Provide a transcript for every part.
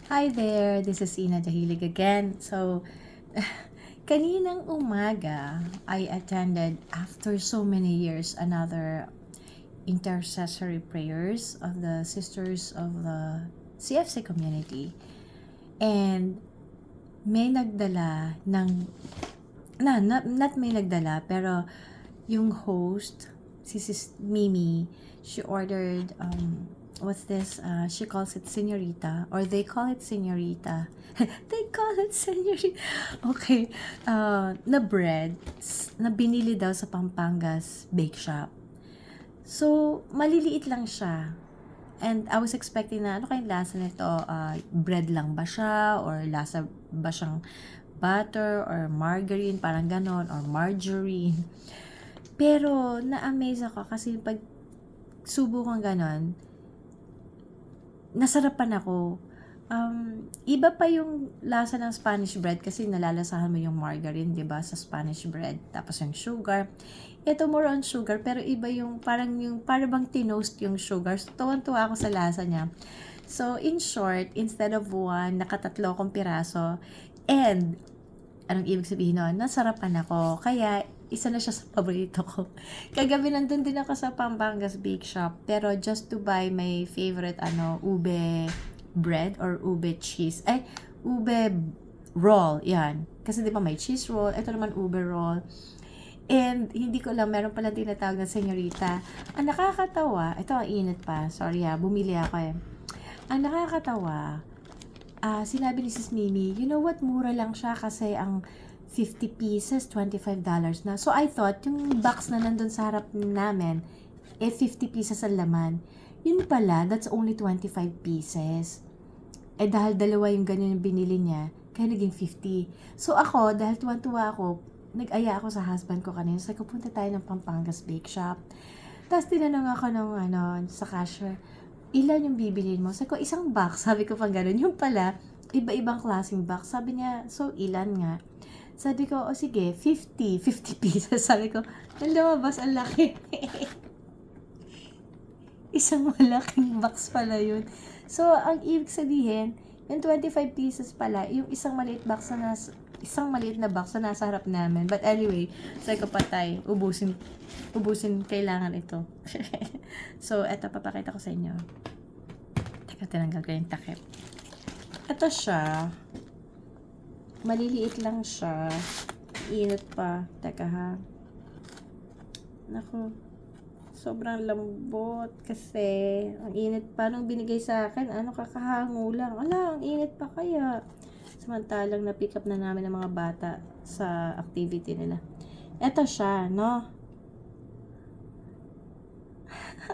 Hi there, this is Ina Dahilig again. So, kaninang umaga, I attended after so many years another intercessory prayers of the sisters of the CFC community. And may nagdala ng, not may nagdala, pero yung host, si Sis Mimi, she ordered what's this? She calls it señorita, or they call it señorita. They call it señorita. Okay. Na bread na binili daw sa Pampangas Bake Shop. So, maliliit lang siya. And I was expecting na, ano kayong lasa nito? Bread lang ba siya? Or lasa ba siyang butter? Or margarine? Parang ganon. Or margarine. Pero, na-amaze ako kasi pag subo kong ganon, nasarapan ako. Iba pa yung lasa ng Spanish bread kasi nalalasahan mo yung margarine, 'di ba, sa Spanish bread. Tapos yung sugar. Ito more on sugar pero iba yung parang bang tinost yung sugar. So, tuwan-tuwa ako sa lasa niya. So, in short, instead of one, nakatatlo akong piraso. And anong ibig sabihin nun? Nasarapan ako. Kaya, isa na siya sa paborito ko. Kagabi nandun din ako sa Pampangas Bake Shop. Pero just to buy my favorite, ube bread or ube cheese. Ube roll. Yan. Kasi di ba may cheese roll. Ito naman ube roll. And hindi ko lang, meron palang tinatawag na senyorita. Ang nakakatawa, ito ang init pa. Sorry bumili ako eh. Ang nakakatawa, sinabi ni Sis Mimi, you know what, mura lang siya kasi ang 50 pieces, $25 na. So I thought, yung box na nandun sa harap namin, 50 pieces ang laman. Yun pala, that's only 25 pieces. Dahil dalawa yung ganyan yung binili niya, kaya naging 50. So ako, dahil tuwan-tuwa ako, nag-aya ako sa husband ko kanina. So, punta tayo ng Pampangas Bake Shop. Tapos tinanong ako sa cashier, ilan yung bibilin mo? Sabi ko, isang box. Sabi ko pang ganun. Yung pala, iba-ibang klaseng box. Sabi niya, so ilan nga? Sabi ko, sige, 50 pieces. Sabi ko, lumabas, ang laki. Isang malaking box pala yun. So, ang ibig sabihin, yung 25 pieces pala, yung isang maliit na box na nasa harap namin. But anyway, sabi ko patay, ubusin, kailangan ito. So, eto, papakita ko sa inyo. Teka, tinanggal ko yung takip. Ito siya. Maliliit lang siya. Init pa. Teka ha. Naku. Sobrang lambot kasi ang init pa nung binigay sa akin. Kakahango lang. Ang init pa kaya. Samantalang na-pick up na namin ng mga bata sa activity nila. Ito siya, no?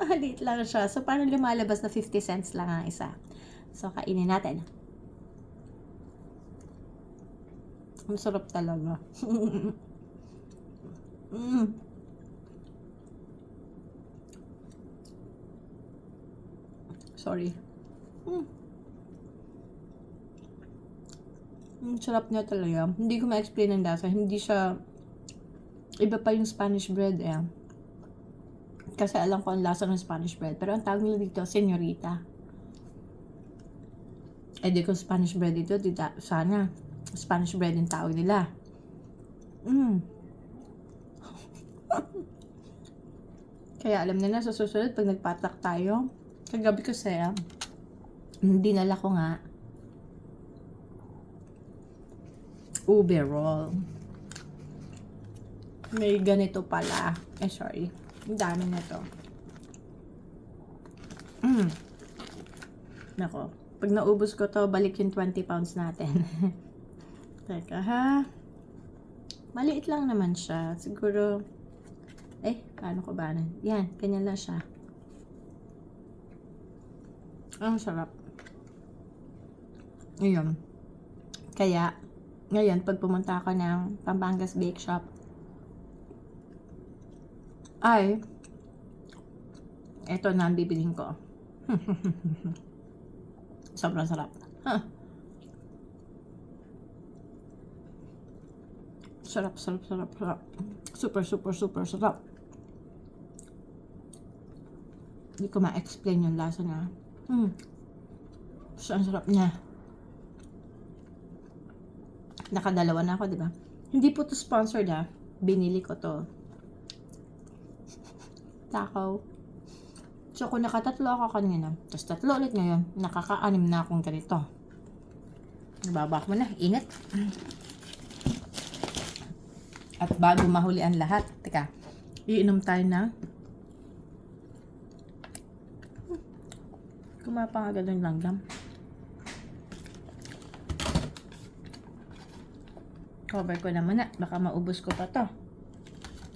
Liit lang siya. So, paano lumalabas na 50 cents lang ang isa? So, kainin natin. Ang sarap talaga. Sorry. Sarap niya talaga. Hindi ko ma-explain ang lasa. Hindi siya, iba pa yung Spanish bread eh. Kasi alam ko ang lasa ng Spanish bread. Pero ang tawag nila dito, señorita. Di ko Spanish bread dito, sana Spanish bread yung tawag nila. Kaya alam nila sa susunod, pag nagpatak tayo, kagabi ko dinala ko nga ube roll. May ganito pala. Sorry. Ang dami na to. Nako. Pag naubos ko to, balik yung 20 pounds natin. Teka ha. Maliit lang naman siya. Siguro, paano ko ba? Yan, ganyan lang siya. Ang sarap. Ayun. Kaya, ngayon, pag pumunta ako ng Pampangas Bake Shop, eto na ang bibilhin ko. Sobrang sarap. Sarap. Super sarap. Hindi ko ma-explain yung lasa niya. So, ang sarap niya. Nakadalawa na ako, di ba? Hindi po to sponsored ha. Binili ko to. Takaw. So, kung nakatatlo ako kanina, tapos tatlo ulit ngayon, nakaka-anim na akong ganito. Nababak mo na. Ingat. At bago mahuli ang lahat, teka, iinom tayo na. Kumapang agad yung langgam. Cover ko naman na. Baka maubos ko pa to.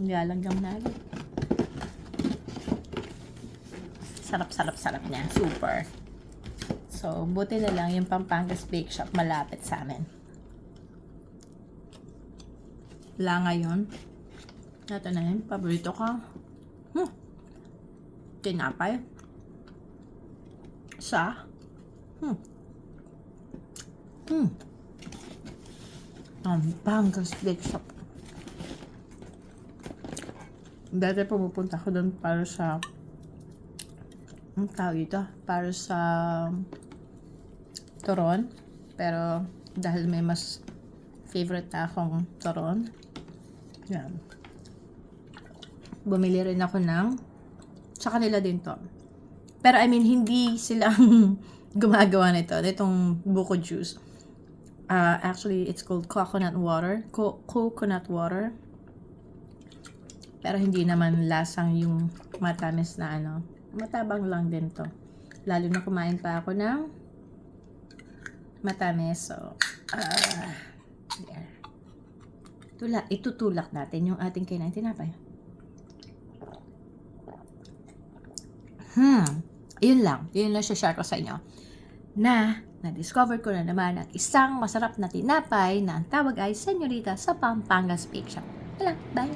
Nilalanggam na agad. Sarap niya. Super. So, buti na lang yung Pampangas Bake Shop malapit sa amin. Wala ngayon. Ito na yun. Paborito ka. Tinapay. Sa. Pampangas Bake Shop. Dati pumupunta ko doon para sa ang tawag ito? Para sa turon. Pero dahil may mas favorite na akong turon, yan. Bumili rin ako ng sa kanila din to. Pero I mean, hindi silang gumagawa nito. Itong buko juice. Actually, it's called coconut water. Coconut water. Pero hindi naman lasang yung matamis na ano. Matabang lang din to. Lalo na kumain pa ako ng matamis. So, there. Itutulak natin yung ating kinain tinapay. Yun lang share ko sa inyo. Na-discover ko na naman ang isang masarap na tinapay na ang tawag ay Senyorita sa Pampangas Bake Shop. Wala, bye!